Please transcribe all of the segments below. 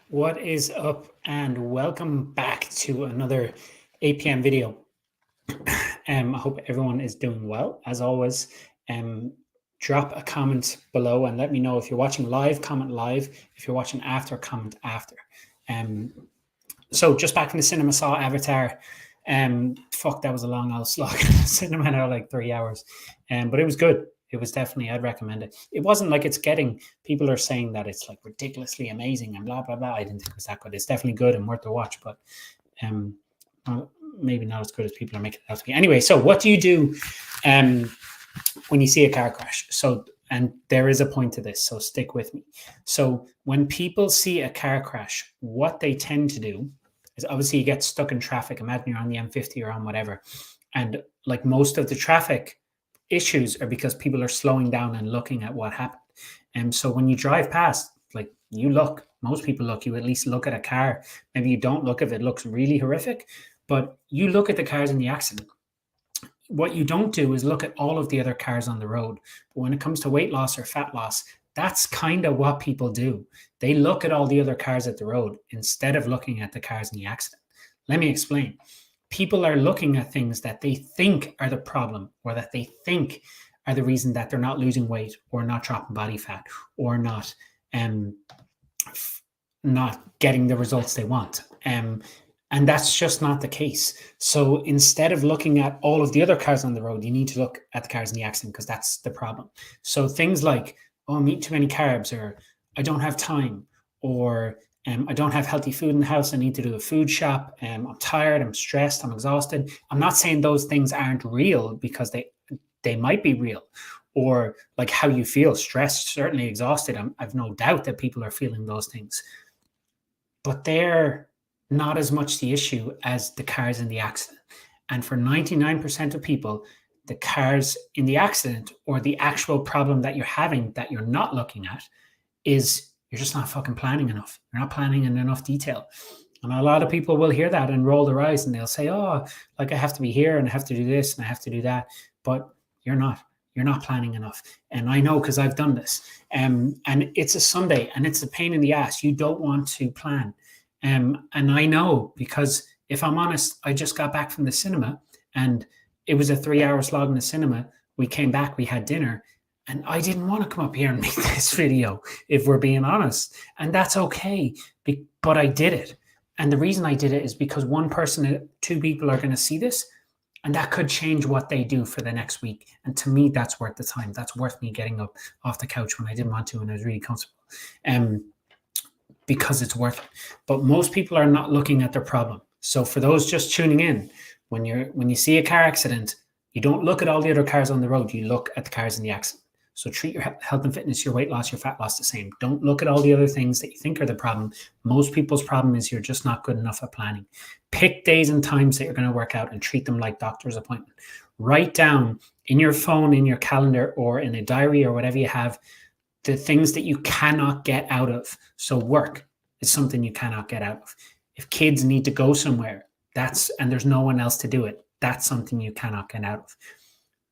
What is up, and welcome back to another 8 p.m. video. I hope everyone is doing well. As always, drop a comment below and let me know if you're watching live, comment live. If you're watching after, comment after. So just back from the cinema, saw Avatar. Fuck, that was a long old slog. Cinema now like 3 hours, but it was good. It was definitely, I'd recommend it. It wasn't like it's getting, people are saying that it's like ridiculously amazing and blah, blah, blah. I didn't think it was that good. It's definitely good and worth the watch, but maybe not as good as people are making it out to be. Anyway, so what do you do when you see a car crash? So, and there is a point to this, so stick with me. So when people see a car crash, what they tend to do is obviously you get stuck in traffic. Imagine you're on the M50 or on whatever. And like most of the traffic issues are because people are slowing down and looking at what happened. And so when you drive past, like you look, most people look, you at least look at a car. Maybe you don't look if it looks really horrific, but you look at the cars in the accident. What you don't do is look at all of the other cars on the road. But when it comes to weight loss or fat loss, that's kind of what people do. They look at all the other cars at the road instead of looking at the cars in the accident. Let me explain. People are looking at things that they think are the problem, or that they think are the reason that they're not losing weight or not dropping body fat or not getting the results they want. And that's just not the case. So instead of looking at all of the other cars on the road, you need to look at the cars in the accident, because that's the problem. So things like, oh, I'm eating too many carbs, or I don't have time, or I don't have healthy food in the house, I need to do a food shop, I'm tired, I'm stressed, I'm exhausted. I'm not saying those things aren't real, because they might be real. Or like how you feel, stressed, certainly exhausted. I've no doubt that people are feeling those things. But they're not as much the issue as the cars in the accident. And for 99% of people, the cars in the accident, or the actual problem that you're having that you're not looking at, is you're just not fucking planning enough. You're not planning in enough detail. And a lot of people will hear that and roll their eyes, and they'll say, oh, like I have to be here and I have to do this and I have to do that. But you're not planning enough. And I know, because I've done this. And it's a Sunday and it's a pain in the ass. You don't want to plan. And I know, because if I'm honest, I just got back from the cinema and it was a 3-hour slog in the cinema. We came back, we had dinner. And I didn't want to come up here and make this video, if we're being honest. And that's okay, but I did it. And the reason I did it is because one person, 2 people are going to see this, and that could change what they do for the next week. And to me, that's worth the time. That's worth me getting up off the couch when I didn't want to and I was really comfortable, because it's worth it. But most people are not looking at their problem. So for those just tuning in, when you see a car accident, you don't look at all the other cars on the road. You look at the cars in the accident. So treat your health and fitness, your weight loss, your fat loss the same. Don't look at all the other things that you think are the problem. Most people's problem is you're just not good enough at planning. Pick days and times that you're going to work out and treat them like doctor's appointment. Write down in your phone, in your calendar, or in a diary or whatever you have, the things that you cannot get out of. So work, is something you cannot get out of. If kids need to go somewhere, and there's no one else to do it, that's something you cannot get out of.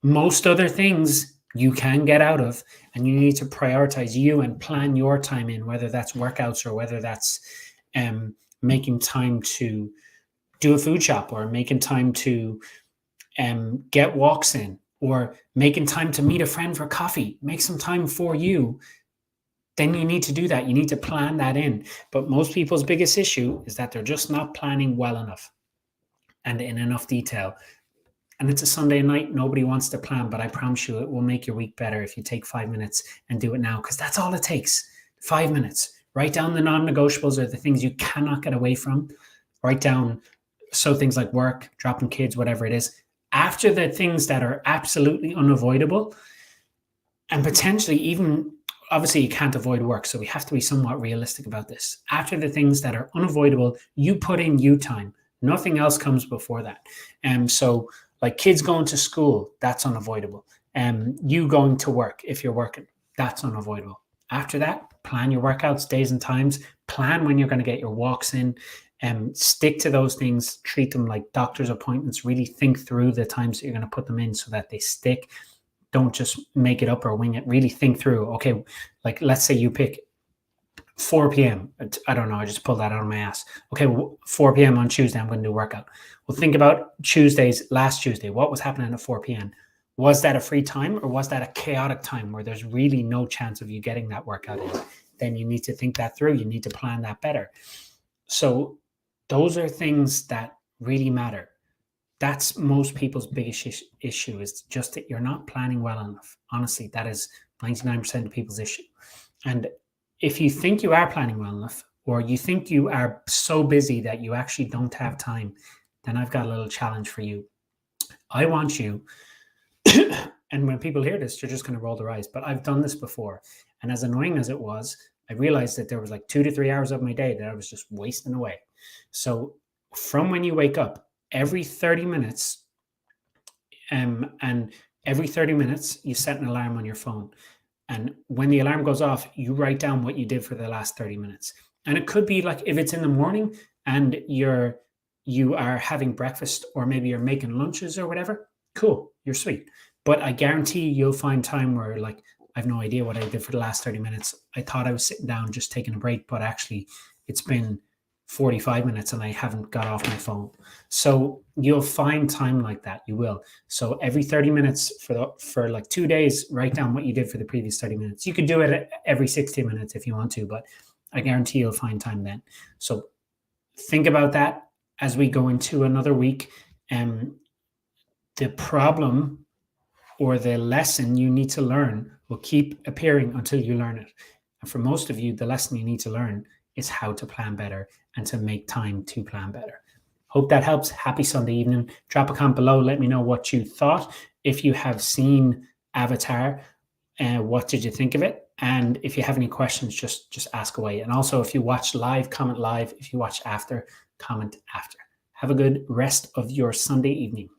Most other things you can get out of, and you need to prioritize you and plan your time in, whether that's workouts or whether that's making time to do a food shop, or making time to get walks in, or making time to meet a friend for coffee. Make some time for you. Then you need to do that. You need to plan that in. But most people's biggest issue is that they're just not planning well enough and in enough detail. And it's a Sunday night. Nobody wants to plan, but I promise you it will make your week better if you take 5 minutes and do it now, because that's all it takes. 5 minutes. Write down the non-negotiables, or the things you cannot get away from. Write down things like work, dropping kids, whatever it is. After the things that are absolutely unavoidable, and potentially even, obviously you can't avoid work, so we have to be somewhat realistic about this. After the things that are unavoidable, you put in you time. Nothing else comes before that. So like kids going to school, that's unavoidable. You going to work, if you're working, that's unavoidable. After that, plan your workouts, days and times. Plan when you're going to get your walks in. Stick to those things. Treat them like doctor's appointments. Really think through the times that you're going to put them in so that they stick. Don't just make it up or wing it. Really think through. Okay, like let's say you pick 4 p.m. I don't know. I just pulled that out of my ass. Okay, 4 p.m. on Tuesday, I'm going to do a workout. Well, think about last Tuesday. What was happening at 4 p.m.? Was that a free time, or was that a chaotic time where there's really no chance of you getting that workout in? Then you need to think that through. You need to plan that better. So those are things that really matter. That's most people's biggest issue, is just that you're not planning well enough. Honestly, that is 99% of people's issue. And if you think you are planning well enough, or you think you are so busy that you actually don't have time, then I've got a little challenge for you. I want you, and when people hear this, you're just going to roll their eyes, but I've done this before. And as annoying as it was, I realized that there was like 2 to 3 hours of my day that I was just wasting away. So from when you wake up, every 30 minutes, and every 30 minutes, you set an alarm on your phone. And when the alarm goes off, you write down what you did for the last 30 minutes. And it could be like, if it's in the morning and you are having breakfast, or maybe you're making lunches or whatever, cool, you're sweet. But I guarantee you'll find time where, like, I have no idea what I did for the last 30 minutes. I thought I was sitting down just taking a break, but actually it's been 45 minutes and I haven't got off my phone. So you'll find time like that. You will. So every 30 minutes for like 2 days, write down what you did for the previous 30 minutes. You could do it every 60 minutes if you want to, but I guarantee you'll find time then. So think about that as we go into another week. The problem or the lesson you need to learn will keep appearing until you learn it. And for most of you, the lesson you need to learn is how to plan better and to make time to plan better. Hope that helps. Happy Sunday evening. Drop a comment below. Let me know what you thought. If you have seen Avatar, what did you think of it? And if you have any questions, just ask away. And also, if you watch live, comment live. If you watch after, comment after. Have a good rest of your Sunday evening.